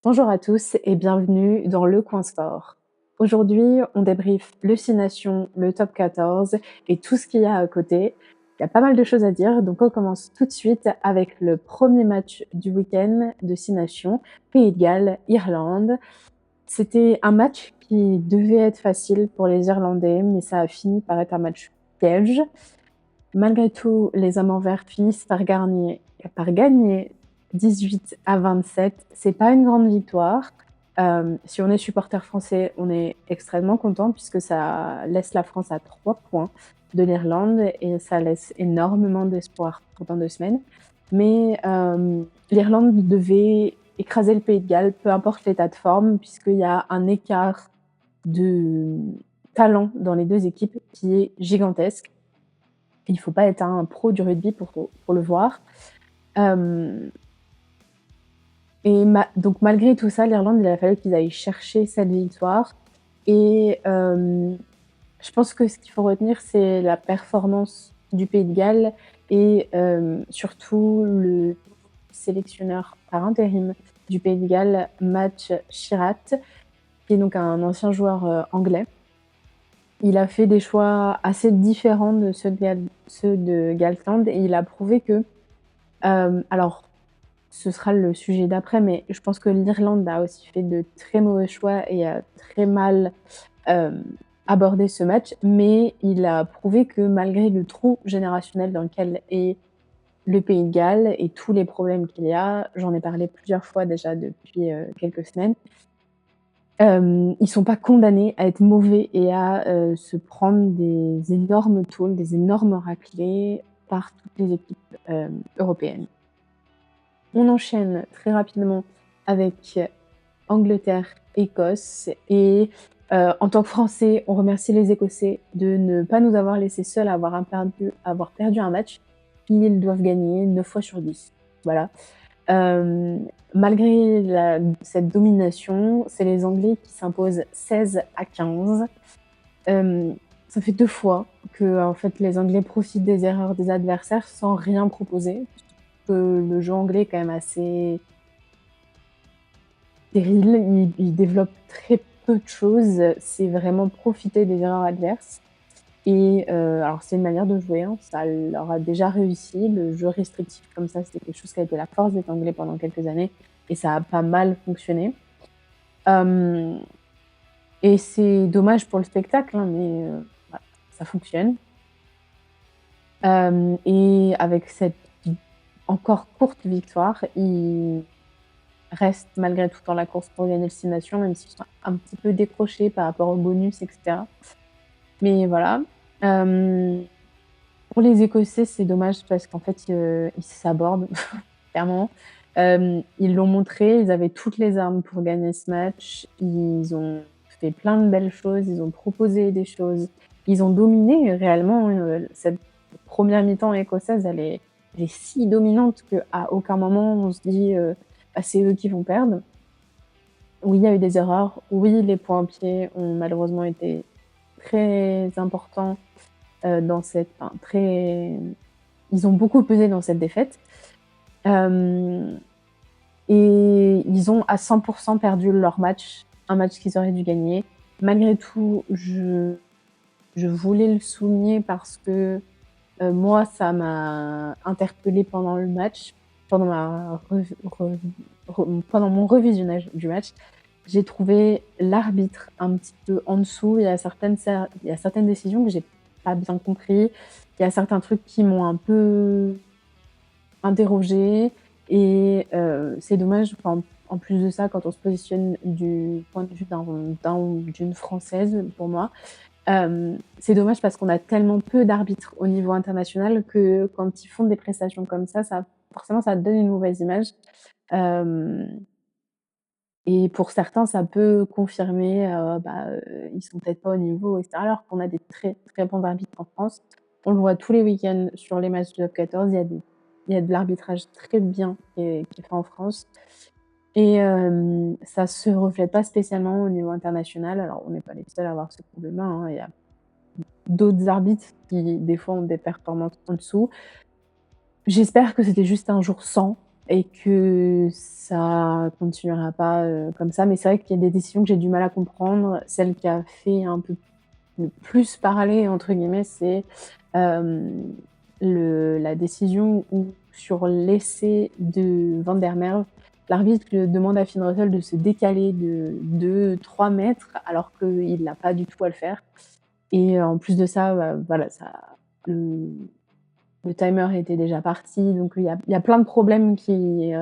Bonjour à tous et bienvenue dans Le Coin Sport. Aujourd'hui, on débriefe le 6 Nations, le top 14 et tout ce qu'il y a à côté. Il y a pas mal de choses à dire, donc on commence tout de suite avec le premier match du week-end de 6 Nations, Pays de Galles, Irlande. C'était un match qui devait être facile pour les Irlandais, mais ça a fini par être un match piège. Malgré tout, les hommes en vert finissent par gagner 18-27. C'est pas une grande victoire. Si on est supporter français, on est extrêmement content puisque ça laisse la France à 3 points de l'Irlande et ça laisse énormément d'espoir pour dans 2 semaines. Mais l'Irlande devait écraser le Pays de Galles, peu importe l'état de forme, puisqu'il y a un écart de talent dans les 2 équipes qui est gigantesque. Il faut pas être un pro du rugby pour le voir. Hem et donc malgré tout ça, l'Irlande, il a fallu qu'ils aillent chercher cette victoire et je pense que ce qu'il faut retenir, c'est la performance du Pays de Galles et surtout le sélectionneur par intérim du Pays de Galles, Matt Shearat, qui est donc un ancien joueur, anglais. Il a fait des choix assez différents de ceux de Galtland et il a prouvé que, alors ce sera le sujet d'après, mais je pense que l'Irlande a aussi fait de très mauvais choix et a très mal, hem, abordé ce match, mais il a prouvé que malgré le trou générationnel dans lequel est le Pays de Galles et tous les problèmes qu'il y a, j'en ai parlé plusieurs fois déjà depuis, quelques semaines. Ils sont pas condamnés à être mauvais et à, se prendre des énormes tôles, des énormes raclées par toutes les équipes, européennes. On enchaîne très rapidement avec Angleterre-Écosse et en tant que Français, on remercie les Écossais de ne pas nous avoir laissés seuls à avoir perdu un match qu'ils doivent gagner 9 fois sur 10. Voilà. Malgré cette domination, c'est les Anglais qui s'imposent 16-15. Ça fait 2 fois que en fait, les Anglais profitent des erreurs des adversaires sans rien proposer. Que le jeu anglais est quand même assez stérile, il développe très peu de choses, c'est vraiment profiter des erreurs adverses et alors c'est une manière de jouer, hein, ça leur a déjà réussi. Le jeu restrictif comme ça, c'était quelque chose qui a été la force des Anglais pendant quelques années et ça a pas mal fonctionné. Hem et c'est dommage pour le spectacle, hein, mais voilà, ça fonctionne. Et avec cette encore courte victoire, ils restent malgré tout dans la course pour gagner le 6 nations, même s'ils sont un petit peu décrochés par rapport au bonus et cetera. Mais voilà. Hem, pour les Écossais, c'est dommage parce qu'en fait, ils sabordent clairement. Ils l'ont montré, ils avaient toutes les armes pour gagner ce match. Ils ont fait plein de belles choses, ils ont proposé des choses. Ils ont dominé réellement, cette première mi-temps écossaise, elle est si dominante qu'à aucun moment on se dit, «Ah, c'est eux qui vont perdre». Oui, il y a eu des erreurs. Oui, les points pieds ont malheureusement été très importants, dans cette enfin très ils ont beaucoup pesé dans cette défaite. Hem et ils ont à 100 perdu leur match, un match qu'ils auraient dû gagner. Malgré tout, je voulais le souligner parce que, moi, ça m'a interpellée pendant le match, pendant ma pendant mon revisionnage du match. J'ai trouvé l'arbitre un petit peu en dessous. Il y a certaines décisions que j'ai pas bien compris. Il y a certains trucs qui m'ont un peu interrogée et c'est dommage, enfin, en plus de ça, quand on se positionne du point de vue d'un ou d'une Française, pour moi, c'est dommage parce qu'on a tellement peu d'arbitres au niveau international que quand ils font des prestations comme ça forcément, ça donne une mauvaise image. Hem et pour certains, ça peut confirmer, ils sont peut-être pas au niveau et cetera, alors qu'on a des très, très bons arbitres en France. On le voit tous les week-ends sur les matchs du top 14, il y a de l'arbitrage très bien qui est fait en France et ça se reflète pas spécialement au niveau international. Alors on n'est pas les seuls à avoir ce problème-là, hein. Il y a d'autres arbitres qui, des fois, ont des performances en dessous. J'espère que c'était juste un jour sans. et que ça continuera pas, comme ça. Mais c'est vrai qu'il y a des décisions que j'ai du mal à comprendre. Celle qui a fait un peu le plus parler entre guillemets, c'est, hem, le la décision où sur l'essai de Van der Merwe, l'arbitre demande à Finn Russell de se décaler de 2-3 mètres alors qu'il n'a pas du tout à le faire et en plus de ça, voilà, ça le le timer était déjà parti, donc il y a plein de problèmes qui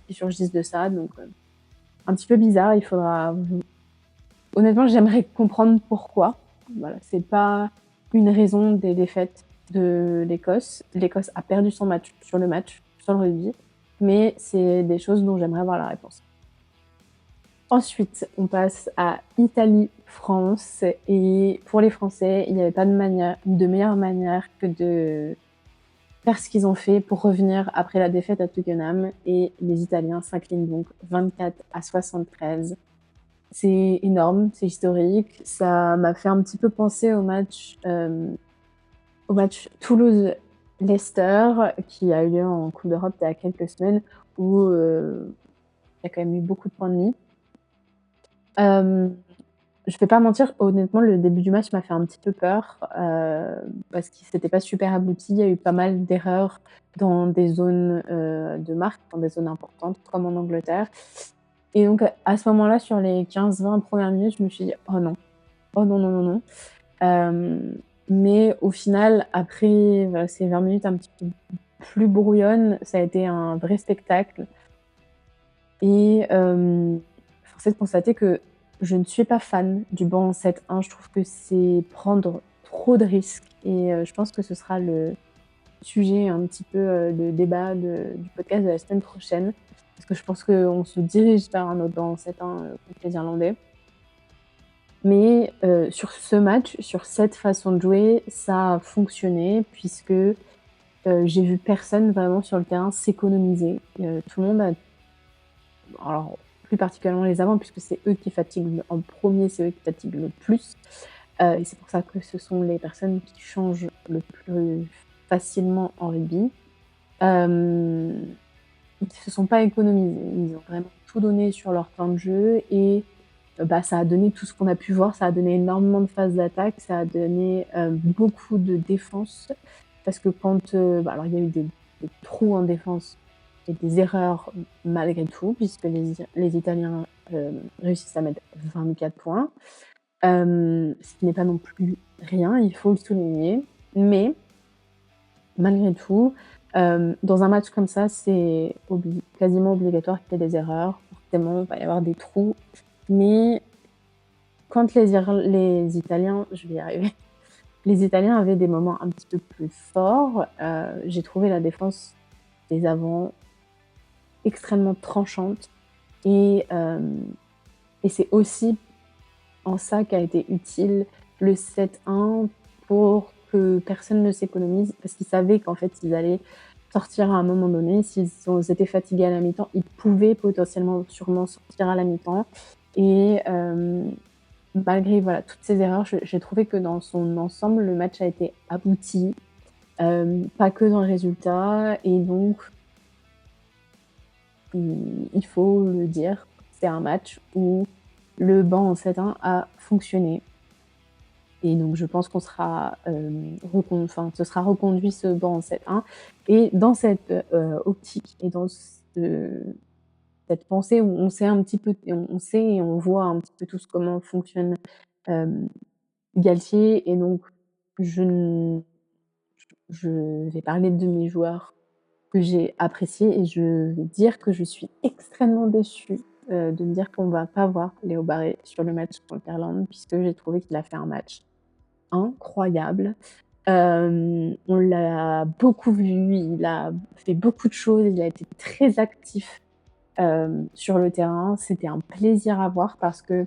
surgissent de ça, donc un petit peu bizarre. Il faudra honnêtement, j'aimerais comprendre pourquoi. Voilà, c'est pas une raison des défaites de l'Écosse. L'Écosse a perdu son match, sur le rugby, mais c'est des choses dont j'aimerais avoir la réponse. Ensuite, on passe à Italie-France et pour les Français, il n'y avait pas de meilleure manière que de faire ce qu'ils ont fait pour revenir après la défaite à Twickenham et les Italiens s'inclinent donc 24-73. C'est énorme, c'est historique. Ça m'a fait un petit peu penser au match Toulouse-Leicester qui a eu lieu en Coupe d'Europe il y a quelques semaines où, il y a quand même eu beaucoup de points de mie. Je vais pas mentir, honnêtement, le début du match m'a fait un petit peu peur, parce que c'était pas super abouti. Il y a eu pas mal d'erreurs dans des zones, de marque, dans des zones importantes, comme en Angleterre et donc à ce moment-là, sur les 15-20 premières minutes, je me suis dit: «Oh non, oh non, non, non, non». Mais au final, après, voilà, ces 20 minutes un petit peu plus brouillonnes, ça a été un vrai spectacle et force est de constater que je ne suis pas fan du banc en 7-1. Je trouve que c'est prendre trop de risques et je pense que ce sera le sujet un petit peu, de débat du podcast de la semaine prochaine. Parce que je pense qu'on se dirige vers un autre banc en 7-1, contre les Irlandais. Mais sur ce match, sur cette façon de jouer, ça a fonctionné puisque, j'ai vu personne vraiment sur le terrain s'économiser. Tout le monde a alors plus particulièrement les avants puisque c'est eux qui fatiguent en premier, c'est eux qui fatiguent le plus, et c'est pour ça que ce sont les personnes qui changent le plus facilement en rugby. Hem, Ils se sont pas économisés. Ils ont vraiment tout donné sur leur temps de jeu et bah, ça a donné tout ce qu'on a pu voir. Ça a donné énormément de phases d'attaque, ça a donné, beaucoup de défense parce que quand, bah, alors il y a eu des trous en défense et des erreurs malgré tout puisque les Italiens, réussissent à mettre 24 points, ce qui n'est pas non plus rien, il faut le souligner. Mais malgré tout, dans un match comme ça, c'est quasiment obligatoire qu'il y ait des erreurs. Forcément, il va y avoir des trous, mais quand les Italiens je vais y arriver, les Italiens avaient des moments un petit peu plus forts, j'ai trouvé la défense des avants extrêmement tranchante et c'est aussi en ça qu'a été utile le 7-1 pour que personne ne s'économise parce qu'ils savaient qu'en fait, ils allaient sortir à un moment donné. S'ils étaient fatigués à la mi-temps, ils pouvaient potentiellement sûrement sortir à la mi-temps et malgré voilà, toutes ces erreurs, j'ai trouvé que dans son ensemble, le match a été abouti, pas que dans le résultat et donc il faut le dire, c'est un match où le banc en 7-1 a fonctionné et donc je pense qu'on sera, ce sera reconduit ce banc en 7-1 et dans cette, optique et dans cette pensée où on sait un petit peu on sait et on voit un petit peu tous comment fonctionne, hem, Galtier et donc je n je vais parler de mes joueurs que j'ai appréciés et je vais dire que je suis extrêmement déçue, de me dire qu'on va pas voir Léo Barré sur le match contre l'Irlande puisque j'ai trouvé qu'il a fait un match incroyable. On l'a beaucoup vu, il a fait beaucoup de choses, il a été très actif, sur le terrain. C'était un plaisir à voir parce que,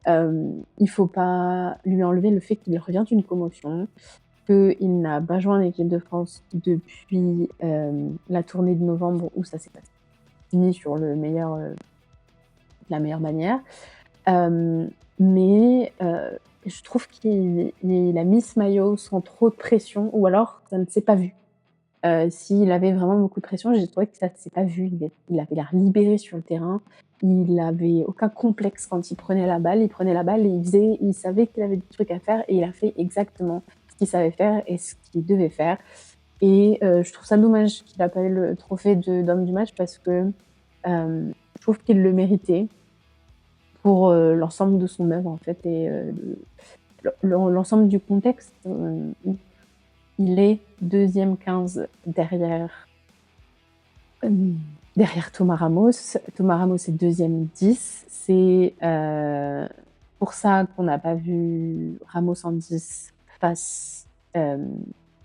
il faut pas lui enlever le fait qu'il revient d'une commotion, qu'il n'a pas joué en équipe de France depuis, la tournée de novembre où ça s'est pas fini sur la meilleure manière. Mais je trouve qu'il a mis ce maillot sans trop de pression ou alors ça ne s'est pas vu. S'il avait vraiment beaucoup de pression, j'ai trouvé que ça s'est pas vu. Il avait l'air libéré sur le terrain. Il avait aucun complexe quand il prenait la balle. Il prenait la balle et il savait qu'il avait des trucs à faire et il a fait exactement ce qu'il savait faire et ce qu'il devait faire. Et je trouve ça dommage qu'il a pas eu le trophée d'homme du match parce que, je trouve qu'il le méritait pour, l'ensemble de son œuvre en fait et l'ensemble du contexte, il est deuxième 15 hem, derrière Thomas Ramos. Thomas Ramos est deuxième 10. C'est, pour ça qu'on n'a pas vu Ramos en 10 face,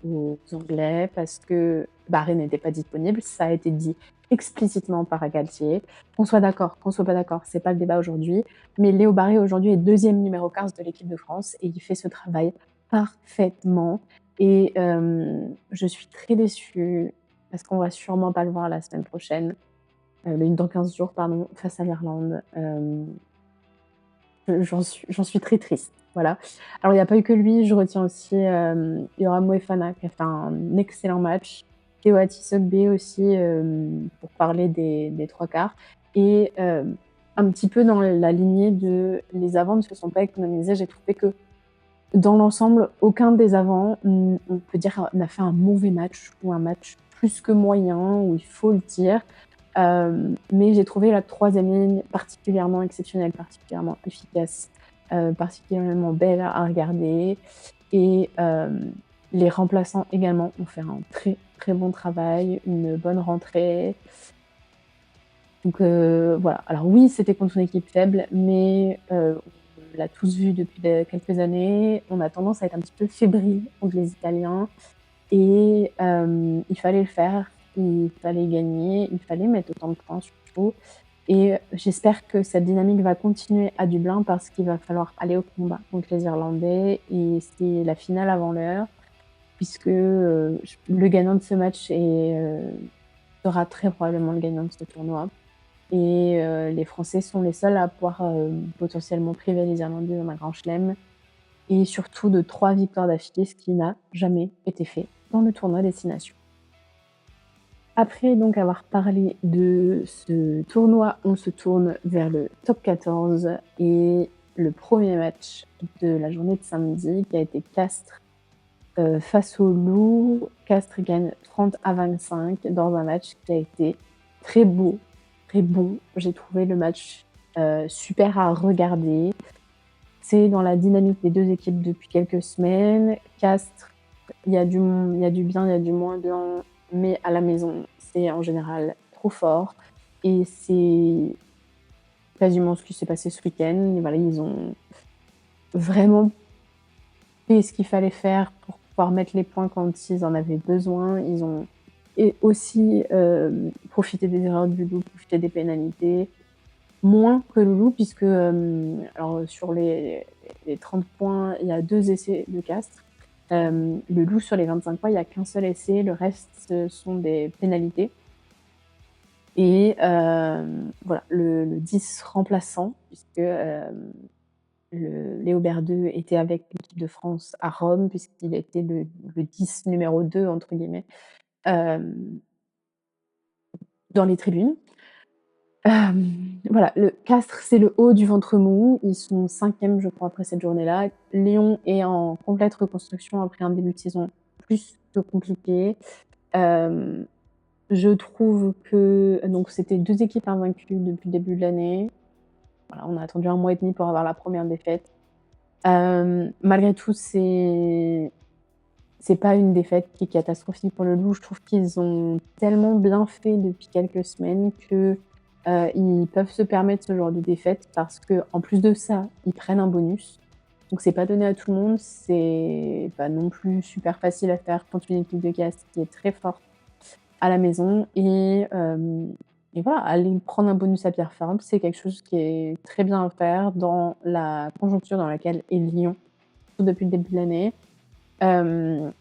aux Anglais parce que Barré n'était pas disponible. Ça a été dit explicitement par Galtier. Qu'on soit d'accord, qu'on soit pas d'accord, c'est pas le débat aujourd'hui, mais Léo Barré aujourd'hui est deuxième numéro 15 de l'équipe de France et il fait ce travail parfaitement et je suis très déçue parce qu'on va sûrement pas le voir la semaine prochaine, dans 15 jours pardon, face à l'Irlande. J'en suis très triste, voilà. Alors il y a pas eu que lui, je retiens aussi, Yoram Moefana qui a fait un excellent match, Théo Atisogbe aussi, pour parler des 3 quarts et un petit peu dans la lignée de les avants ne se sont pas économisés. J'ai trouvé que dans l'ensemble, aucun des avants, on peut dire, n'a fait un mauvais match ou un match plus que moyen, où il faut le dire. Mais j'ai trouvé la troisième ligne particulièrement exceptionnelle, particulièrement efficace, particulièrement belle à regarder et les remplaçants également ont fait un très, très bon travail, une bonne rentrée. Donc voilà. Alors oui, c'était contre une équipe faible, mais on l'a tous vu depuis quelques années. On a tendance à être un petit peu fébrile contre les Italiens et il fallait le faire, il fallait gagner, il fallait mettre autant de points surtout et j'espère que cette dynamique va continuer à Dublin parce qu'il va falloir aller au combat contre les Irlandais et c'est la finale avant l'heure puisque, le gagnant de ce match sera très probablement le gagnant de ce tournoi. Et les Français sont les seuls à pouvoir, potentiellement priver les Irlandais d'un grand chelem et surtout de 3 victoires d'affilée, ce qui n'a jamais été fait dans le tournoi Destination. Après donc avoir parlé de ce tournoi, on se tourne vers le top 14 et le premier match de la journée de samedi qui a été Castres, face aux Loups. Castres gagne 30-25 dans un match qui a été très beau, très bon. J'ai trouvé le match, super à regarder. C'est dans la dynamique des 2 équipes depuis quelques semaines. Castres, il y a du bien, il y a du moins bien, mais à la maison, c'est en général trop fort et c'est quasiment ce qui s'est passé ce week-end. Voilà, ils ont vraiment fait ce qu'il fallait faire pour pouvoir mettre les points quand ils en avaient besoin. Ils ont et aussi, profité des erreurs du Loup, profité des pénalités. Moins que le Loup puisque, alors sur les 30 points, il y a 2 essais de Castres. Le Loup sur les 25 points, il y a qu'un seul essai, le reste, ce sont des pénalités et voilà, le 10 remplaçant puisque, Léo Berdeux était avec l'équipe de France à Rome puisqu'il était le 10 numéro 2 entre guillemets, hem, dans les tribunes. Voilà, le Castres, c'est le haut du ventre mou. Ils sont 5e, je crois, après cette journée-là. Lyon est en complète reconstruction après un début de saison plus que compliqué. Hem, je trouve que donc c'était 2 équipes invaincues depuis le début de l'année. Voilà, on a attendu 1 mois et demi pour avoir la première défaite. Malgré tout, c'est pas une défaite qui est catastrophique pour le Loup. Je trouve qu'ils ont tellement bien fait depuis quelques semaines que, ils peuvent se permettre ce genre de défaite parce qu'en plus de ça, ils prennent un bonus. Donc c'est pas donné à tout le monde, c'est pas non plus super facile à faire contre une équipe de Castres qui est très forte à la maison et voilà, aller prendre un bonus à pierre ferme, c'est quelque chose qui est très bien à faire dans la conjoncture dans laquelle est Lyon, surtout depuis le début de l'année. Hem,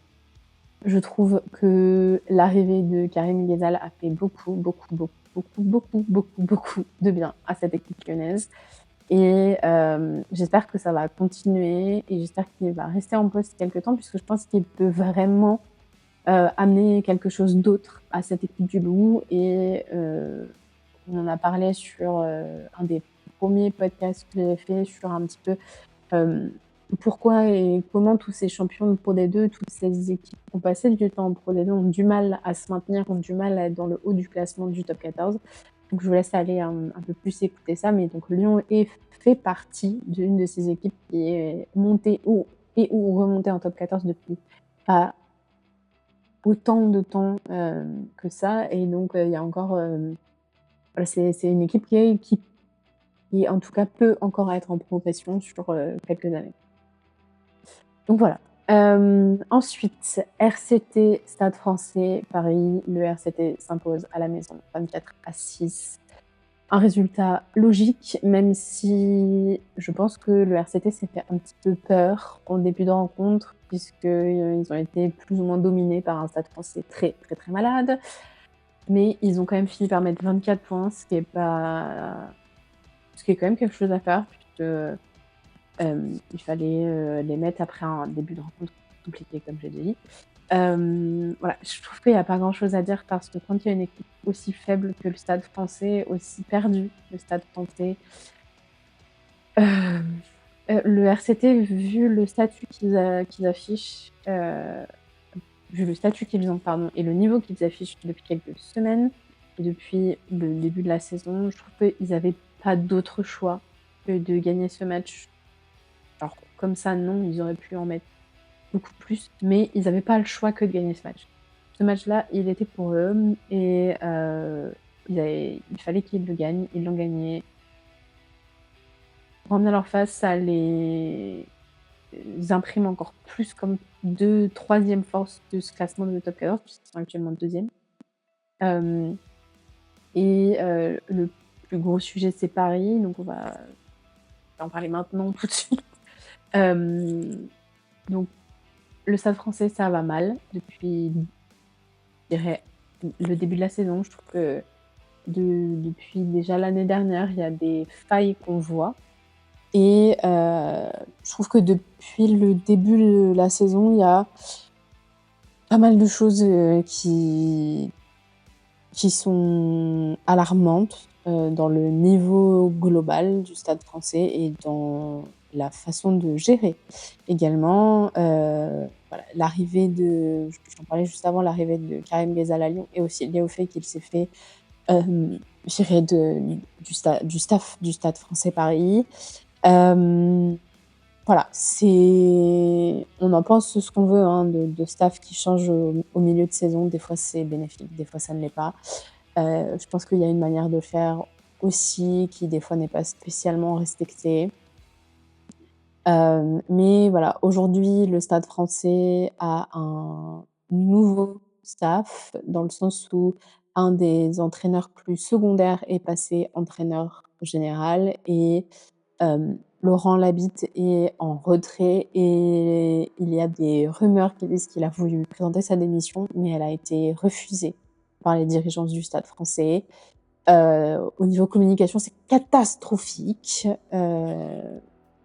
je trouve que l'arrivée de Karim Ghezal a fait beaucoup, beaucoup, beaucoup, beaucoup, beaucoup, beaucoup, beaucoup de bien à cette équipe lyonnaise et j'espère que ça va continuer et j'espère qu'il va rester en poste quelque temps puisque je pense qu'il peut vraiment, amener quelque chose d'autre à cette équipe du Loup et on en a parlé sur, un des premiers podcasts que j'avais fait sur un petit peu, hem, pourquoi et comment tous ces champions de Pro D2, toutes ces équipes qui ont passé du temps en Pro D2 ont du mal à se maintenir, ont du mal à être dans le haut du classement du top 14. Donc je vous laisse aller un peu plus écouter ça, mais donc Lyon est fait partie d'une de ces équipes qui est montée ou remontée en top 14 depuis pas autant de temps, que ça et donc il y a encore, voilà, c'est une équipe qui en tout cas peut encore être en progression sur, quelques années. Donc voilà. Ensuite, RCT, Stade Français, Paris. Le RCT s'impose à la maison 24-6. Un résultat logique, même si je pense que le RCT s'est fait un petit peu peur en début de rencontre, puisqu'ils ont été plus ou moins dominés par un Stade Français très, très, très malade. Mais ils ont quand même fini par mettre 24 points, ce qui est quand même quelque chose à faire, puisque il fallait les mettre après un début de rencontre compliqué, comme j'ai dit. Voilà, je trouve qu'il n'y a pas grand-chose à dire parce que quand il y a une équipe aussi faible que le Stade Français, aussi perdu, le Stade Français, hem, le RCT, vu le statut qu'ils affichent, vu le statut qu'ils ont, pardon, et le niveau qu'ils affichent depuis quelques semaines et depuis le début de la saison, je trouve qu'ils avaient pas d'autre choix que de gagner ce match. Alors comme ça, non, ils auraient pu en mettre beaucoup plus, mais ils avaient pas le choix que de gagner ce match. Ce match-là, il était pour eux et il fallait qu'ils le gagnent. Ils l'ont gagné. Ramener leur face, ça les imprime encore plus comme 3e force de ce classement de top 14 puisqu'ils sont actuellement 2e. Hem et le plus gros sujet, c'est Paris, donc on va en parler maintenant tout de suite. Hem, donc le Stade Français, ça va mal depuis, je dirais, le début de la saison. Je trouve que depuis déjà l'année dernière, il y a des failles qu'on voit et je trouve que depuis le début de la saison, il y a pas mal de choses, qui sont alarmantes, dans le niveau global du Stade Français et dans la façon de gérer. Également, voilà, l'arrivée de j'en parlais juste avant, l'arrivée de Karim Ghezal à Lyon et aussi lié au fait qu'il s'est fait, virer du staff du Stade Français Paris. Hem, voilà, on en pense ce qu'on veut, hein, de staff qui change au milieu de saison. Des fois, c'est bénéfique, des fois, ça ne l'est pas. Je pense qu'il y a une manière de faire aussi qui, des fois, n'est pas spécialement respectée. Mais voilà, aujourd'hui, le Stade Français a un nouveau staff, dans le sens où un des entraîneurs plus secondaires est passé entraîneur général et Laurent Labitte est en retrait et il y a des rumeurs qui disent qu'il a voulu présenter sa démission, mais elle a été refusée par les dirigeants du Stade Français. Au niveau communication, c'est catastrophique,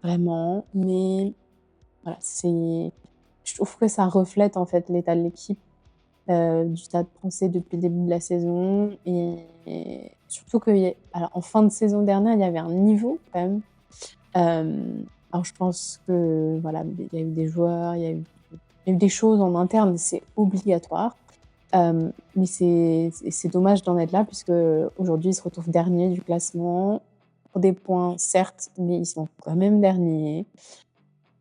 vraiment, mais voilà, je trouve que ça reflète, en fait, l'état de l'équipe, du Stade Français depuis le début de la saison et surtout alors en fin de saison dernière, il y avait un niveau quand même. Alors je pense que voilà, il y a eu des joueurs, il y a eu des choses en interne, c'est obligatoire. Mais c'est dommage d'en être là puisqu'aujourd'hui, ils se retrouvent derniers du classement pour des points certes, mais ils sont quand même derniers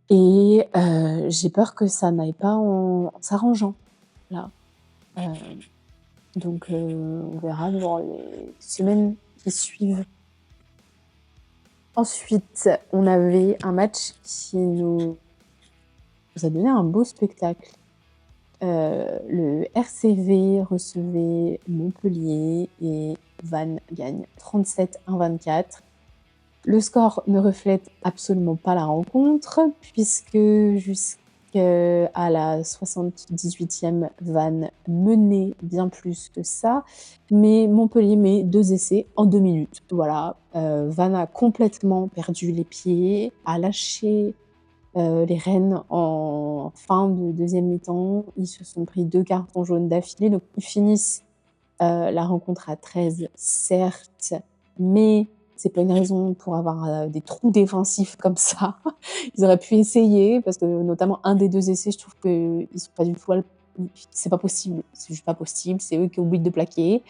et j'ai peur que ça n'aille pas en s'arrangeant là. Heu, donc on verra dans les semaines qui suivent. Ensuite, on avait un match qui nous a donné un beau spectacle. Le RCV recevait Montpellier et Vannes gagne 37-24. Le score ne reflète absolument pas la rencontre puisque jusqu'à la 78e, Vannes menait bien plus que ça, mais Montpellier met 2 essais en 2 minutes. Voilà, Vannes a complètement perdu les pieds, a lâché les Rennes en fin de deuxième mi-temps. Ils se sont pris 2 cartons jaunes d'affilée, donc ils finissent, la rencontre à 13, certes, mais c'est pas une raison pour avoir, des trous défensifs comme ça. Ils auraient pu essayer parce que notamment un des 2 essais, je trouve qu'ils sont pas du tout c'est pas possible, c'est juste pas possible, c'est eux qui oublient de plaquer.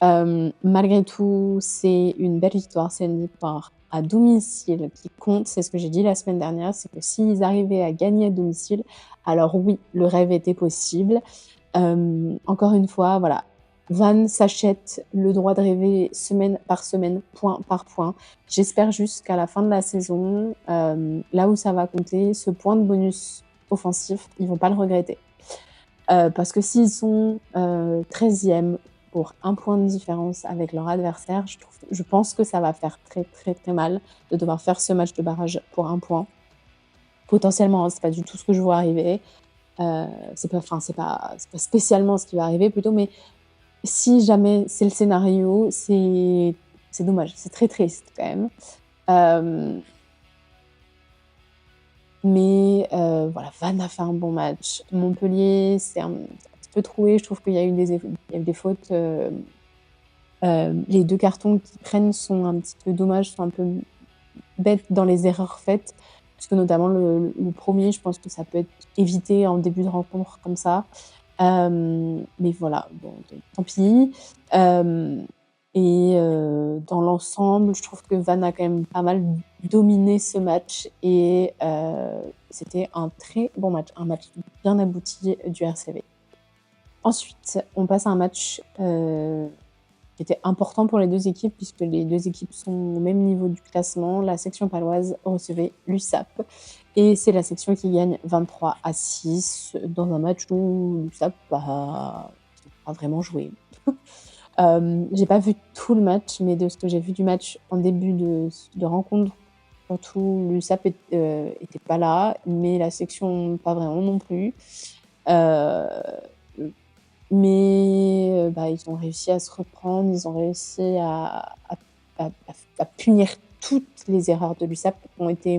Malgré tout, c'est une belle victoire, c'est une victoire à domicile qui compte. C'est ce que j'ai dit la semaine dernière, c'est que s'ils arrivaient à gagner à domicile, alors oui, le rêve était possible. Encore une fois, voilà, Van s'achète le droit de rêver semaine par semaine, point par point. J'espère juste qu'à la fin de la saison, là où ça va compter, ce point de bonus offensif, ils vont pas le regretter. Parce que s'ils sont, 13e pour un point de différence avec leur adversaire, je pense que ça va faire très, très, très mal de devoir faire ce match de barrage pour un point. Potentiellement, hein, c'est pas du tout ce que je vois arriver. C'est pas spécialement ce qui va arriver plutôt, mais si jamais c'est le scénario, c'est dommage, c'est très triste quand même. Hem Mais voilà, Vannes a fait un bon match. Montpellier, c'est un petit peu troué. Je trouve qu'il y a eu il y a eu des fautes, les 2 cartons qu'ils prennent sont un petit peu dommages, sont un peu bêtes dans les erreurs faites, puisque notamment le 1er, je pense que ça peut être évité en début de rencontre comme ça. Mais voilà, bon, tant pis. Hem Dans l'ensemble, je trouve que Vannes a quand même pas mal dominé ce match et c'était un très bon match, un match bien abouti du RCV. Ensuite, on passe à un match, qui était important pour les 2 équipes puisque les 2 équipes sont au même niveau du classement. La section paloise recevait l'USAP et c'est la section qui gagne 23-6 dans un match où l'USAP a vraiment joué. J'ai pas vu tout le match, mais de ce que j'ai vu du match en début de rencontre, surtout l'USAP était pas là, mais la section pas vraiment non plus. Heu bah, ils ont réussi à se reprendre, ils ont réussi à punir toutes les erreurs de l'USAP qui ont été,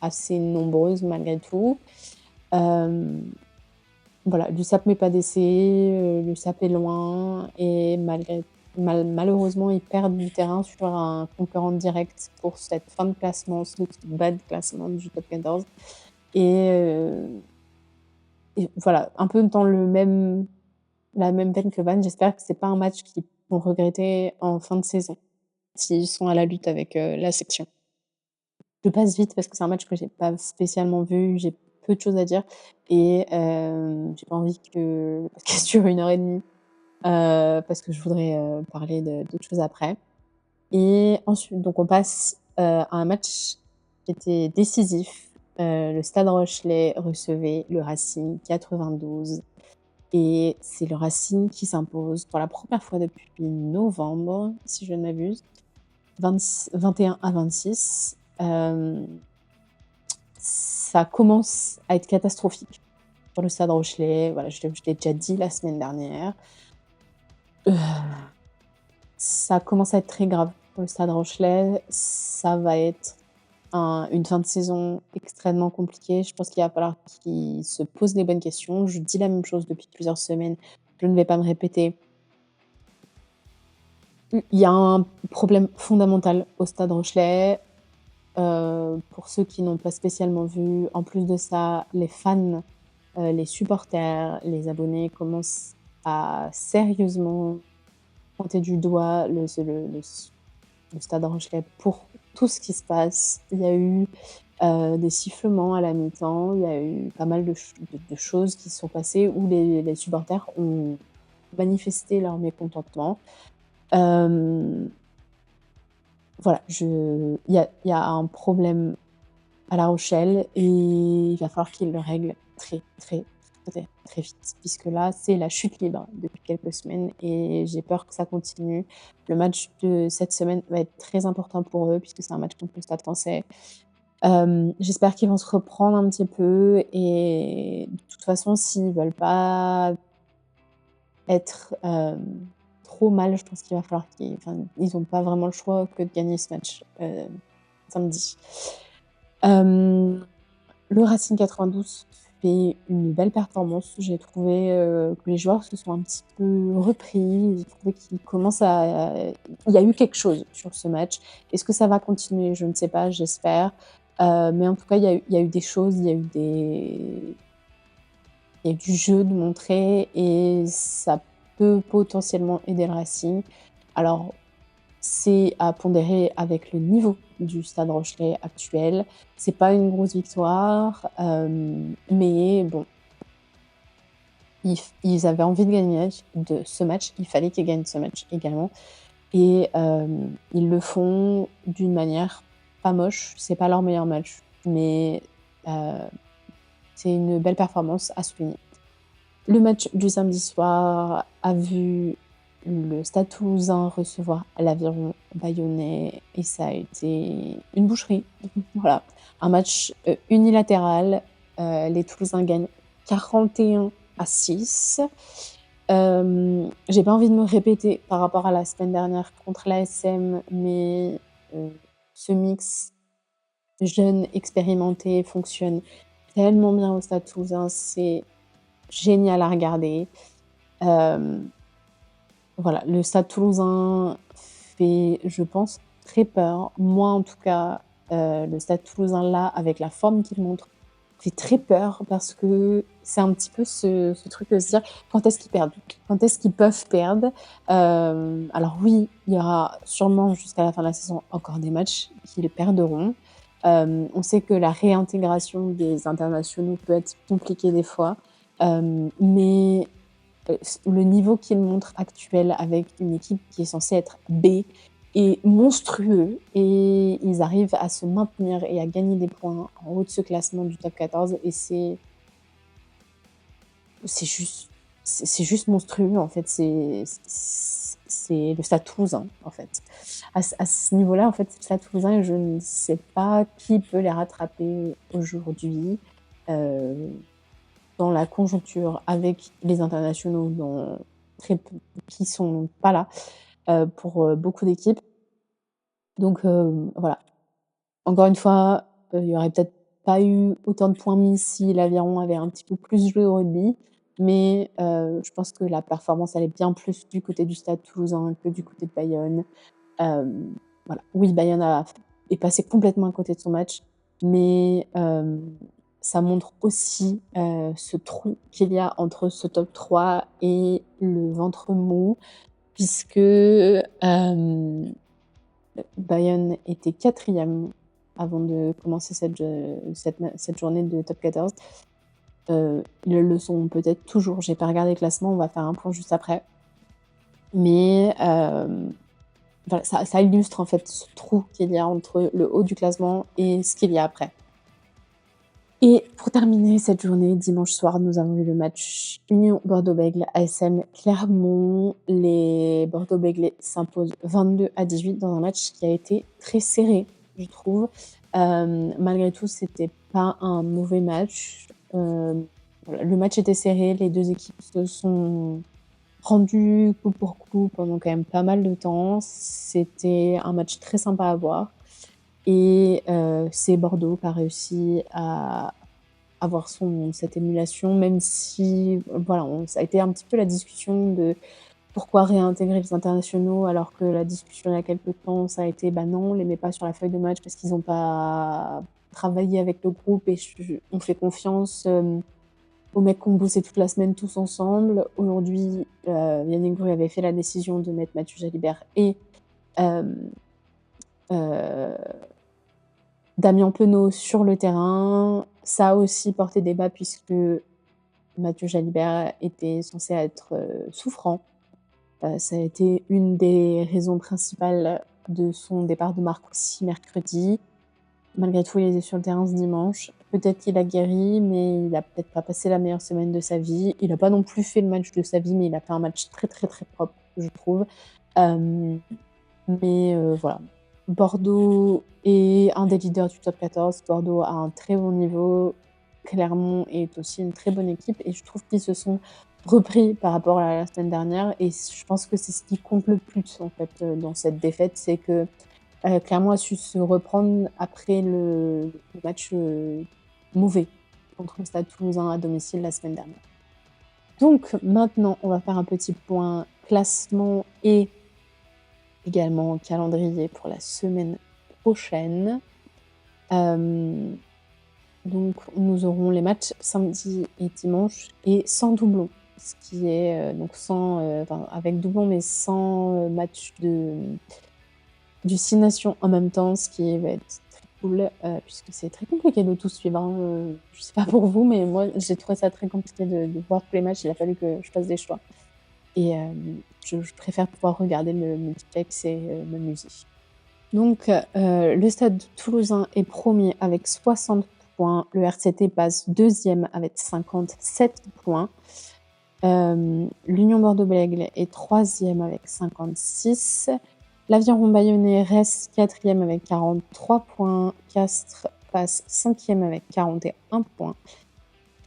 assez nombreuses malgré tout. Hem, voilà, l'USAP met pas d'essai, l'USAP est loin et malheureusement, ils perdent du terrain sur un concurrent direct pour cette fin de classement, ce bas de classement du top 14 et voilà, un peu dans la même veine que Vannes, j'espère que c'est pas un match qu'ils vont regretter en fin de saison, s'ils sont à la lutte avec, la section. Je passe vite parce que c'est un match que j'ai pas spécialement vu, j'ai peu de choses à dire et j'ai pas envie que le podcast dure 1 heure et demie, parce que je voudrais, parler de d'autres choses après et ensuite donc on passe, à un match qui était décisif. Le Stade Rochelais recevait le Racing 92. Et c'est le Racing qui s'impose pour la première fois depuis novembre, si je ne m'abuse, 21-26. Ça commence à être catastrophique pour le Stade Rochelais. Voilà, je l'ai déjà dit la semaine dernière. Heu, Ça commence à être très grave pour le Stade Rochelais. Ça va être une fin de saison extrêmement compliquée. Je pense qu'il va falloir qu'ils se posent les bonnes questions. Je dis la même chose depuis plusieurs semaines, je ne vais pas me répéter. Il y a un problème fondamental au Stade Rochelais. Pour ceux qui n'ont pas spécialement vu, en plus de ça, les fans, les supporters, les abonnés commencent à sérieusement pointer du doigt le Stade Rochelais pour tout ce qui se passe. Il y a eu, des sifflements à la mi-temps, il y a eu pas mal de choses qui se sont passées où les supporters ont manifesté leur mécontentement. Hem, voilà, il y a un problème à La Rochelle et il va falloir qu'ils le règlent très, très, très, très vite puisque là, c'est la chute libre depuis quelques semaines et j'ai peur que ça continue. Le match de cette semaine va être très important pour eux puisque c'est un match contre le Stade Français. J'espère qu'ils vont se reprendre un petit peu et de toute façon, s'ils veulent pas être, trop mal, je pense qu'il va falloir ils ont pas vraiment le choix que de gagner ce match, samedi. Hem Le Racing 92 fait une belle performance. J'ai trouvé, que les joueurs se sont un petit peu repris. J'ai trouvé qu'ils commencent à il y a eu quelque chose sur ce match. Est-ce que ça va continuer? Je ne sais pas, j'espère. Mais en tout cas, il y a eu des choses, il y a eu du jeu de montrer et ça peut potentiellement aider le Racing. Alors, c'est à pondérer avec le niveau du Stade Rochelais actuel. C'est pas une grosse victoire, mais bon, ils avaient envie de gagner de ce match. Il fallait qu'ils gagnent ce match également et ils le font d'une manière pas moche. C'est pas leur meilleur match, mais heu, c'est une belle performance à souligner. Le match du samedi soir a vu le Stade Toulousain recevoir l'Aviron Bayonnais et ça a été une boucherie. Voilà, un match, unilatéral. Les Toulousains gagnent 41-6. J'ai pas envie de me répéter par rapport à la semaine dernière contre l'ASM, mais ce mix jeune, expérimenté fonctionne tellement bien au Stade Toulousain, c'est génial à regarder. Hem, voilà, le Stade Toulousain fait, je pense, très peur. Moi, en tout cas, le Stade Toulousain, là, avec la forme qu'il montre, fait très peur parce que c'est un petit peu ce truc de se dire: «Quand est-ce qu'ils perdent? Quand est-ce qu'ils peuvent perdre?» Alors oui, il y aura sûrement jusqu'à la fin de la saison encore des matchs qu'ils perdront. On sait que la réintégration des internationaux peut être compliquée des fois, mais le niveau qu'il montre actuel avec une équipe qui est censée être B est monstrueux et ils arrivent à se maintenir et à gagner des points en haut de ce classement du top 14 et c'est juste c'est juste monstrueux en fait, c'est le Stade Toulousain en fait. À ce niveau-là, en fait, c'est le Stade Toulousain et je ne sais pas qui peut les rattraper aujourd'hui. Heu Dans la conjoncture avec les internationaux dans très peu qui sont pas là, pour, beaucoup d'équipes. Donc, voilà. Encore une fois, il y aurait peut-être pas eu autant de points mis si l'Aviron avait un petit peu plus joué au rugby, mais, je pense que la performance, elle est bien plus du côté du Stade Toulousain que du côté de Bayonne. Voilà. Oui, Bayern est passé complètement à côté de son match, mais ça montre aussi, ce trou qu'il y a entre ce top 3 et le ventre mou puisque, Bayern était 4e avant de commencer cette journée de top 14. Ils le sont peut-être toujours, j'ai pas regardé le classement, on va faire un point juste après. Mais voilà, ça illustre en fait ce trou qu'il y a entre le haut du classement et ce qu'il y a après. Et pour terminer cette journée, dimanche soir, nous avons eu le match Union Bordeaux-Bègles ASM Clermont. Les Bordeaux-Bègles s'imposent 22-18 dans un match qui a été très serré, je trouve. Malgré tout, c'était pas un mauvais match. Voilà, le match était serré, les 2 équipes se sont rendues coup pour coup pendant quand même pas mal de temps. C'était un match très sympa à voir et c'est Bordeaux qui a réussi à avoir cette émulation, même si, voilà, ça a été un petit peu la discussion de pourquoi réintégrer les internationaux alors que la discussion il y a quelque temps, ça a été: «Bah non, on les met pas sur la feuille de match parce qu'ils ont pas travaillé avec le groupe et on fait confiance, aux mecs qui ont bossé toute la semaine tous ensemble». Aujourd'hui, Yannick Bru avait fait la décision de mettre Mathieu Jalibert et hem, heu Damien Penaud sur le terrain. Ça a aussi porté débat puisque Mathieu Jalibert était censé être, souffrant. Ça a été une des raisons principales de son départ de marque aussi mercredi. Malgré tout, il était sur le terrain ce dimanche. Peut-être qu'il a guéri, mais il a peut-être pas passé la meilleure semaine de sa vie. Il a pas non plus fait le match de sa vie, mais il a fait un match très, très, très propre, je trouve. Hem Mais voilà. Bordeaux est un des leaders du top 14. Bordeaux a un très bon niveau. Clermont est aussi une très bonne équipe et je trouve qu'ils se sont repris par rapport à la semaine dernière et je pense que c'est ce qui compte le plus en fait, dans cette défaite. C'est que, Clermont a su se reprendre après le match, mauvais contre le Stade Toulousain à domicile la semaine dernière. Donc maintenant, on va faire un petit point classement et également calendrier pour la semaine prochaine. Donc nous aurons les matchs samedi et dimanche et sans doublon, ce qui est donc avec doublon mais sans match du 6 Nations en même temps, ce qui va être très cool, puisque c'est très compliqué de tout suivre, hein. Je sais pas pour vous, mais moi j'ai trouvé ça très compliqué de voir tous les matchs. Il a fallu que je fasse des choix et je préfère pouvoir regarder le multiplex et m'amuser. Donc le Stade Toulousain est premier avec 60 points. Le RCT passe deuxième avec 57 points. L'Union Bordeaux-Bègles est troisième avec 56. L'Aviron Bayonnais reste quatrième avec 43 points. Castres passe cinquième avec 41 points.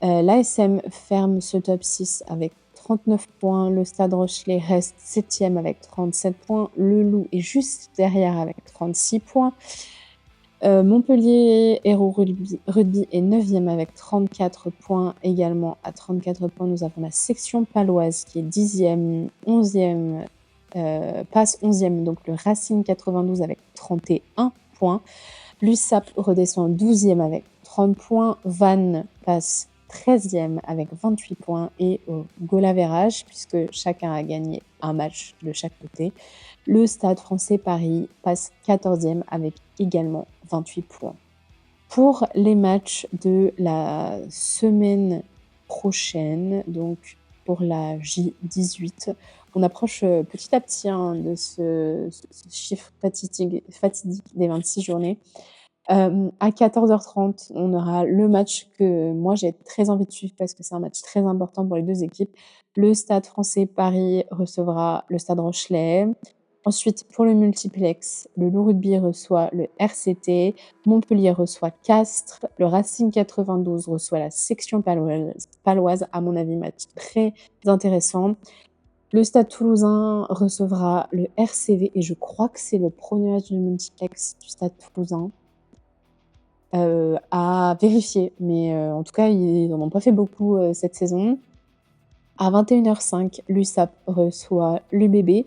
L'ASM ferme ce top 6 avec 39 points. Le Stade Rochelais reste 7e avec 37 points. Le Loup est juste derrière avec 36 points. Montpellier Hérault Rugby est 9e avec 34 points. Également à 34 points, nous avons la section paloise qui est 10e, 11e, passe 11e, donc le Racing 92 avec 31 points. L'USAP redescend 12e avec 30 points. Vannes passe 13e avec 28 points. Et au goal average, puisque chacun a gagné un match de chaque côté, le Stade Français Paris passe 14e avec également 28 points. Pour les matchs de la semaine prochaine, donc pour la J18, on approche petit à petit de ce chiffre fatidique des 26 journées. À 14h30, on aura le match que moi j'ai très envie de suivre parce que c'est un match très important pour les deux équipes. Le Stade Français Paris recevra le Stade Rochelais. Ensuite, pour le multiplex, le Loup Rugby reçoit le RCT, Montpellier reçoit Castres, le Racing 92 reçoit la section paloise, à mon avis, match très intéressant. Le Stade Toulousain recevra le RCV et je crois que c'est le premier match du multiplex du Stade Toulousain. À vérifier, mais en tout cas, ils n'en ont pas fait beaucoup cette saison. À 21h05, l'USAP reçoit l'UBB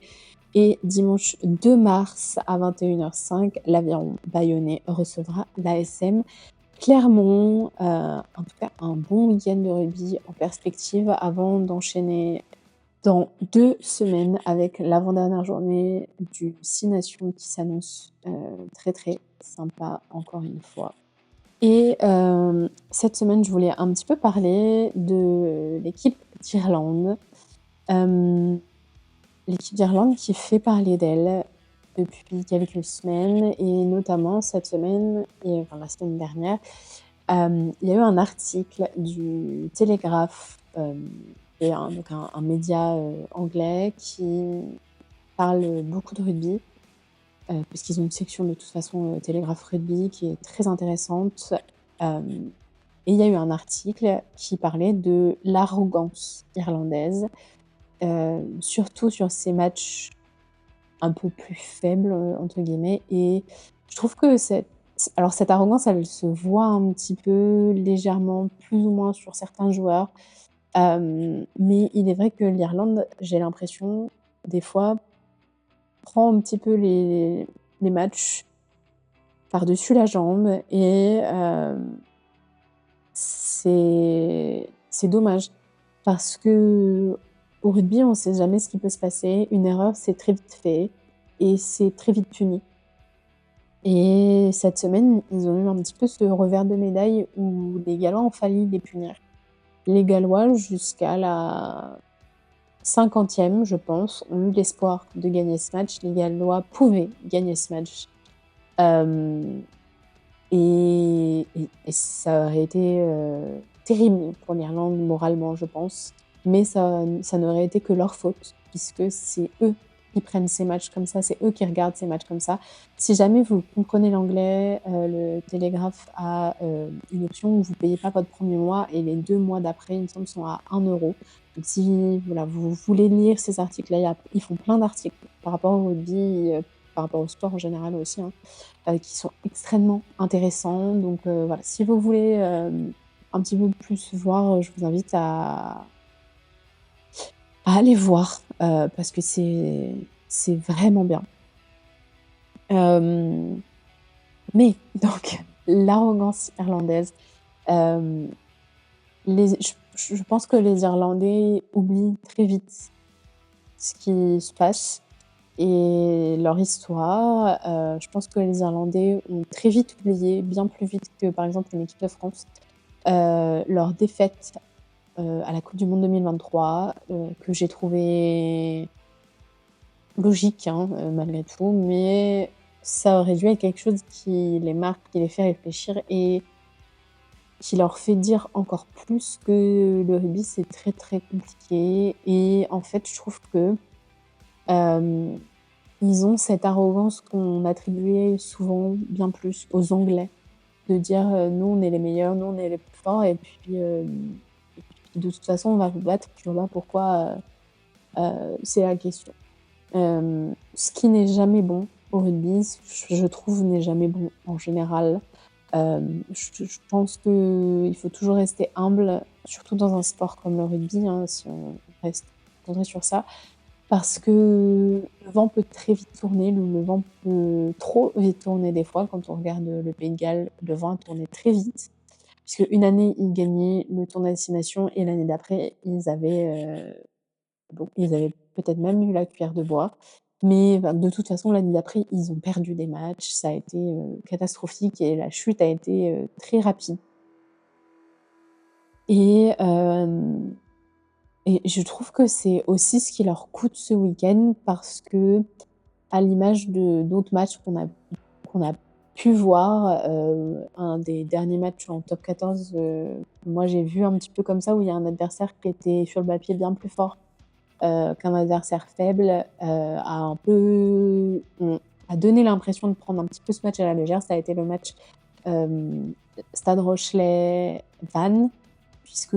et dimanche 2 mars à 21h05, l'Aviron Bayonnais recevra l'ASM Clermont. En tout cas, un bon week-end de rugby en perspective avant d'enchaîner dans 2 semaines avec l'avant-dernière journée du 6 Nations qui s'annonce très, très sympa encore une fois. Et cette semaine, je voulais un petit peu parler de l'équipe d'Irlande. L'équipe d'Irlande qui fait parler d'elle depuis quelques semaines et notamment cette semaine et la semaine dernière, il y a eu un article du Télégraphe, qui est un média anglais qui parle beaucoup de rugby. Parce qu'ils ont une section de toute façon Télégraphe Rugby qui est très intéressante. Et il y a eu un article qui parlait de l'arrogance irlandaise, surtout sur ces matchs un peu plus faibles, entre guillemets. Et je trouve que cette arrogance, elle se voit un petit peu légèrement, plus ou moins sur certains joueurs. Mais il est vrai que l'Irlande, j'ai l'impression, des fois, prend un petit peu les matchs par-dessus la jambe et c'est dommage parce qu'au rugby, on ne sait jamais ce qui peut se passer. Une erreur, c'est très vite fait et c'est très vite puni. Et cette semaine, ils ont eu un petit peu ce revers de médaille où les Gallois ont failli les punir. Les Gallois, jusqu'à la 50e, je pense, ont eu l'espoir de gagner ce match. Les Gallois pouvaient gagner ce match. Et ça aurait été terrible pour l'Irlande moralement, je pense. Mais ça n'aurait été que leur faute, puisque c'est eux qui prennent ces matchs comme ça, c'est eux qui regardent ces matchs comme ça. Si jamais vous comprenez l'anglais, le Télégraphe a une option où vous ne payez pas votre premier mois et les 2 mois d'après, il me semble, sont à 1 €. Donc si vous voulez lire ces articles-là, ils font plein d'articles par rapport au rugby, par rapport au sport en général aussi, hein, qui sont extrêmement intéressants. Donc voilà, si vous voulez, un petit peu plus voir, je vous invite à aller voir, parce que c'est vraiment bien. Hem, mais donc l'arrogance irlandaise, hem, les je pense que les Irlandais oublient très vite ce qui se passe et leur histoire. Je pense que les Irlandais ont très vite oublié, bien plus vite que, par exemple, une équipe de France, leur défaite, à la coupe du monde 2023, que j'ai trouvé logique, hein, malgré tout, mais ça aurait dû être quelque chose qui les marque, qui les fait réfléchir et qui leur fait dire encore plus que le rugby, c'est très, très compliqué et en fait, je trouve que, hem, ils ont cette arrogance qu'on attribuait souvent bien plus aux Anglais, de dire, «Nous, on est les meilleurs, nous, on est les plus forts et puis de toute façon, on va vous battre». Je vois pas pourquoi, c'est la question. Ce qui n'est jamais bon au rugby, je trouve, n'est jamais bon en général. Je pense qu'il faut toujours rester humble, surtout dans un sport comme le rugby, hein, si on reste concentré sur ça, parce que le vent peut très vite tourner, le vent peut trop vite tourner des fois. Quand on regarde, le Pays de Galles, le vent a tourné très vite, puisque une année, ils gagnaient le Tour des Destination et l'année d'après, ils avaient peut-être même eu la cuillère de bois, mais ben, de toute façon, l'année d'après, ils ont perdu des matchs, ça a été, catastrophique et la chute a été, très rapide et hem et je trouve que c'est aussi ce qui leur coûte ce week-end parce qu'à l'image de d'autres matchs qu'on a pu voir, un des derniers matchs en top 14, moi j'ai vu un petit peu comme ça, où il y a un adversaire qui était sur le papier bien plus fort qu'un adversaire faible, a donné l'impression de prendre un petit peu ce match à la légère. Ça a été le match, Stade Rochelais-Vannes, puisque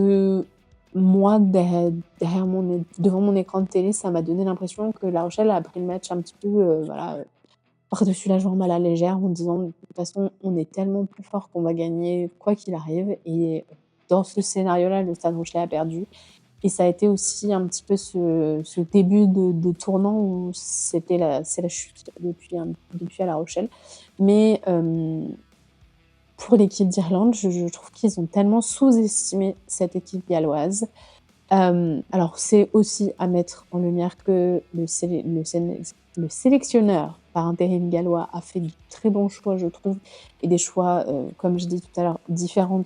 moi, devant mon écran de télé, ça m'a donné l'impression que La Rochelle a pris le match un petit peu, voilà, par-dessus la jambe à la légère en disant: «De toute façon, on est tellement plus fort qu'on va gagner quoi qu'il arrive» et dans ce scénario-là, le Stade Rochelais a perdu et ça a été aussi un petit peu ce début de tournant où c'est la chute depuis à La Rochelle. Mais, pour l'équipe d'Irlande, je trouve qu'ils ont tellement sous-estimé cette équipe galloise. Alors c'est aussi à mettre en lumière que le sélectionneur par intérim gallois a fait de très bons choix, je trouve et des choix, comme je dis tout à l'heure, différents de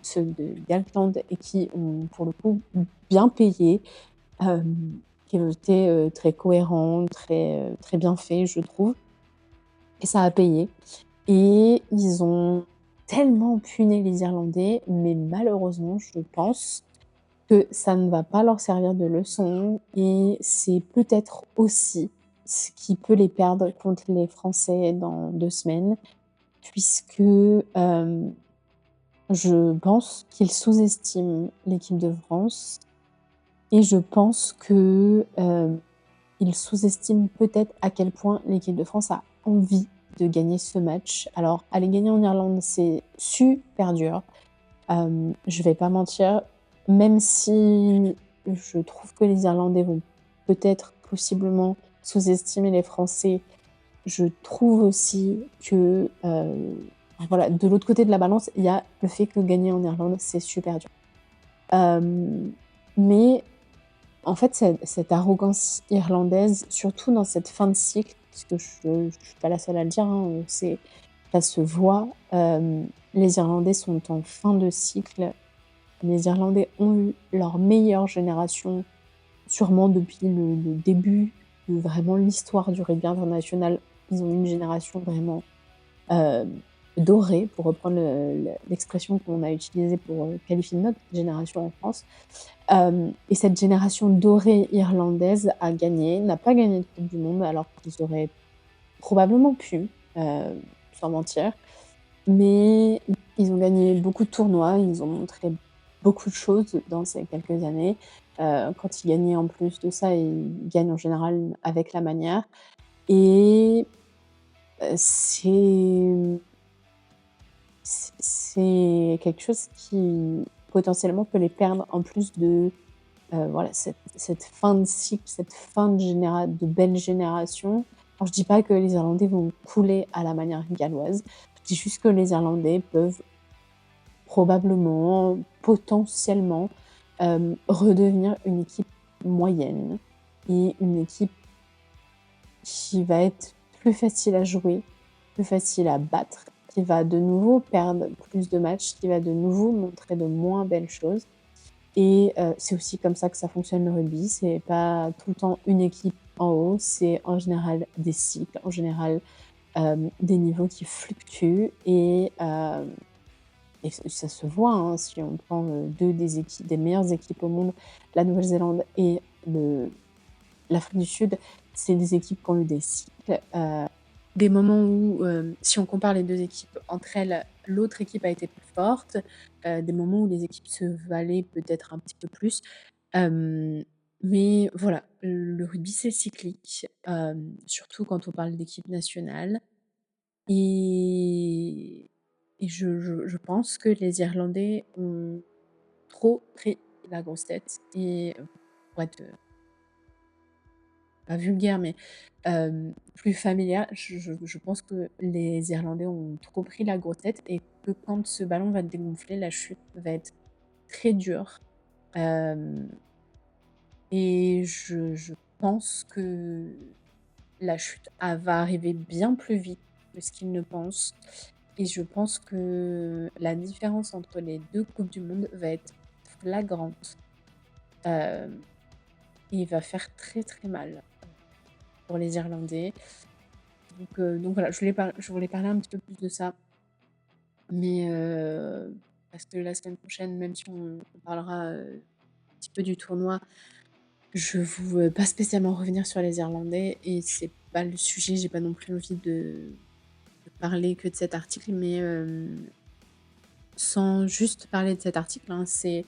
ceux de Galtland et qui ont pour le coup bien payé, qui ont été, très cohérents, très bien faits, je trouve et ça a payé et ils ont tellement puné les Irlandais, mais malheureusement, je pense que ça ne va pas leur servir de leçon et c'est peut-être aussi ce qui peut les perdre contre les Français dans 2 semaines puisque, je pense qu'ils sous-estiment l'équipe de France et je pense que, ils sous-estiment peut-être à quel point l'équipe de France a envie de gagner ce match. Alors aller gagner en Irlande, c'est super dur. Je vais pas mentir, même si je trouve que les Irlandais vont peut-être, possiblement sous-estimer les Français, je trouve aussi que, voilà, de l'autre côté de la balance, il y a le fait que gagner en Irlande, c'est super dur. Hem, mais en fait, cette arrogance irlandaise, surtout dans cette fin de cycle, puisque je suis pas la seule à le dire, hein, ça se voit, les Irlandais sont en fin de cycle. Les Irlandais ont eu leur meilleure génération, sûrement depuis le début de vraiment l'histoire du rugby international. Ils ont eu une génération vraiment, heu, dorée, pour reprendre l'expression qu'on a utilisée pour, qualifier notre génération en France. Et cette génération dorée irlandaise a gagné, n'a pas gagné de coupe du monde alors qu'ils auraient probablement pu, sans mentir. Mais ils ont gagné beaucoup de tournois, ils ont montré beaucoup de choses dans ces quelques années. Quand ils gagnaient en plus de ça, ils gagnent en général avec la manière. et c'est c'est quelque chose qui potentiellement peut les perdre en plus de, voilà, cette fin de cycle, cette fin de belle génération. Alors je dis pas que les Irlandais vont couler à la manière galloise, je dis juste que les Irlandais peuvent probablement, potentiellement, redevenir une équipe moyenne et une équipe qui va être plus facile à jouer, plus facile à battre, qui va de nouveau perdre plus de matchs, qui va de nouveau montrer de moins belles choses et c'est aussi comme ça que ça fonctionne le rugby. C'est pas tout le temps une équipe en haut, c'est en général des cycles, en général, des niveaux qui fluctuent et ça se voit, hein, si on prend, 2 des meilleures équipes au monde, la Nouvelle-Zélande et l'Afrique du Sud, c'est des équipes qui ont eu des cycles, des moments où, si on compare les 2 équipes entre elles, l'autre équipe a été plus forte, des moments où les équipes se valaient peut-être un petit peu plus, hem, mais voilà, le rugby, c'est cyclique, surtout quand on parle d'équipe nationale et je pense que les Irlandais ont trop pris la grosse tête et pour être, pas vulgaire, mais plus familière. Je pense que les Irlandais ont trop pris la grosse tête et que quand ce ballon va dégonfler, la chute va être très dure. Hem et je pense que la chute, va arriver bien plus vite que ce qu'ils ne pensent et je pense que la différence entre les 2 coupes du monde va être flagrante, hem et va faire très, très mal pour les Irlandais. Donc voilà, je voulais parler un petit peu plus de ça, mais parce que la semaine prochaine, même si on parlera, un petit peu du tournoi, je veux pas spécialement revenir sur les Irlandais et c'est pas le sujet. J'ai pas non plus envie de parler que de cet article, mais sans juste parler de cet article, hein, c'est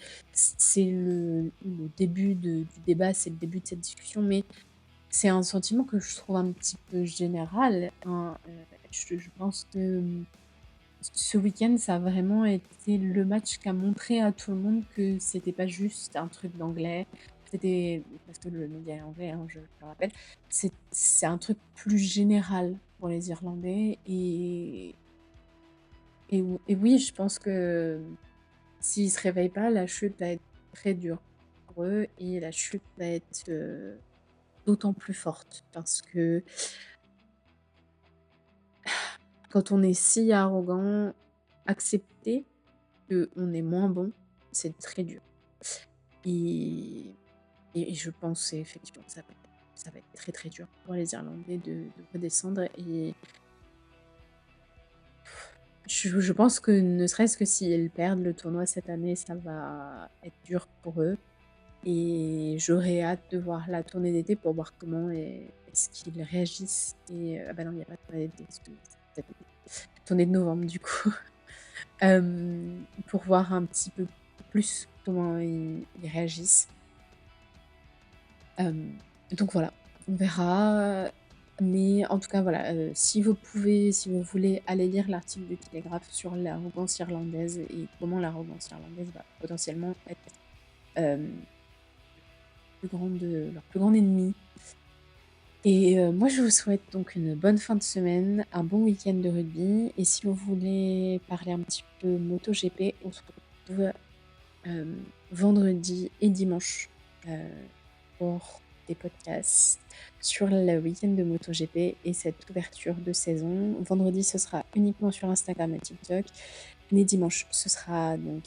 le début du débat, c'est le début de cette discussion, mais c'est un sentiment que je trouve un petit peu général, hein, je pense que, ce week-end, ça a vraiment été le match qui a montré à tout le monde que c'était pas juste un truc d'anglais, c'était parce que le média est anglais, hein, je le rappelle. C'est un truc plus général pour les Irlandais et oui, je pense que, s'ils se réveillent pas, la chute va être très dure pour eux et la chute va être, d'autant plus forte parce que quand on est si arrogant, accepter qu'on est moins bon, c'est très dur et et je pense effectivement que ça va être très, très dur pour les Irlandais de redescendre et je pense que ne serait-ce que s'ils perdent le tournoi cette année, ça va être dur pour eux et j'aurais hâte de voir la tournée d'été pour voir comment est-ce qu'ils réagissent et ah bah non, il y a pas de tournée d'été, excuse-moi, c'est cet été. Tournée de novembre du coup. Pour voir un petit peu plus comment ils réagissent. Donc voilà, on verra, mais en tout cas voilà, si vous pouvez, si vous voulez aller lire l'article du Télégraphe sur l'arrogance irlandaise et comment l'arrogance irlandaise va potentiellement être, hem, leur plus grande ennemie et moi je vous souhaite donc une bonne fin de semaine, un bon week-end de rugby et si vous voulez parler un petit peu MotoGP, on se retrouve vendredi et dimanche, pour des podcasts sur le week-end de MotoGP et cette ouverture de saison. Vendredi, ce sera uniquement sur Instagram et TikTok. Les dimanches, ce sera donc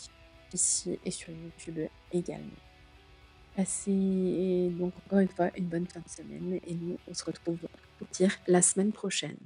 ici et sur YouTube également. Passez donc encore une fois une bonne fin de semaine et nous, on se retrouve au pire la semaine prochaine.